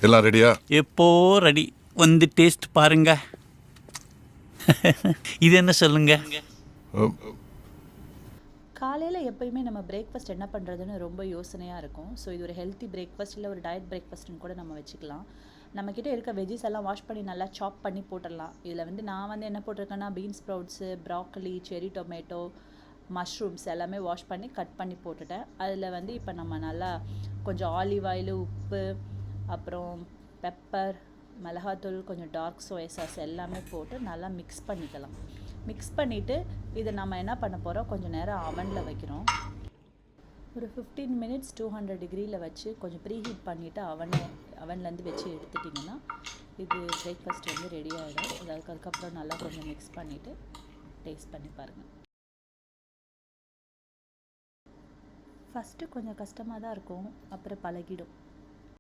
எல்லாம் ரெடியா? எப்போ ரெடி. வந்து டேஸ்ட் பாருங்க. இது என்ன சொல்லுங்க? காலையில் எப்போயுமே நம்ம பிரேக்ஃபாஸ்ட் என்ன பண்ணுறதுன்னு ரொம்ப யோசனையாக இருக்கும். ஸோ இது ஒரு ஹெல்த்தி பிரேக்ஃபாஸ்ட் இல்லை ஒரு டயட் பிரேக்ஃபாஸ்ட்னு கூட நம்ம வச்சுக்கலாம். நம்மக்கிட்ட இருக்க வெஜ்ஜஸ் எல்லாம் வாஷ் பண்ணி நல்லா சாப் பண்ணி போட்டுடலாம். இதில் வந்து நான் வந்து என்ன போட்டிருக்கேன்னா பீன்ஸ் ஸ்ப்ரவுட்ஸு, ப்ராக்கலி, செரி டொமேட்டோ, மஷ்ரூம்ஸ் எல்லாமே வாஷ் பண்ணி கட் பண்ணி போட்டுட்டேன். அதில் வந்து இப்போ நம்ம நல்லா கொஞ்சம் ஆலிவ் ஆயில், உப்பு, அப்புறம் பெப்பர், மிளகாத்தூள், கொஞ்சம் டார்க் சோயா சாஸ் எல்லாமே போட்டு நல்லா மிக்ஸ் பண்ணிக்கலாம். மிக்ஸ் பண்ணிவிட்டு இதை நம்ம என்ன பண்ண போகிறோம், கொஞ்சம் நேரம் அவனில் வைக்கிறோம். ஒரு 15 மினிட்ஸ் 200 டிகிரியில் வச்சு கொஞ்சம் ப்ரீ ஹீட் பண்ணிவிட்டு அவன்லேருந்து வச்சு எடுத்துட்டிங்கன்னா இது பிரேக்ஃபாஸ்ட் வந்து ரெடி ஆகிடும். அதுக்கப்புறம் நல்லா கொஞ்சம் மிக்ஸ் பண்ணிவிட்டு டேஸ்ட் பண்ணி பாருங்கள். ஃபஸ்ட்டு கொஞ்சம் கஷ்டமாக தான் இருக்கும், அப்புறம் பழகிடும்.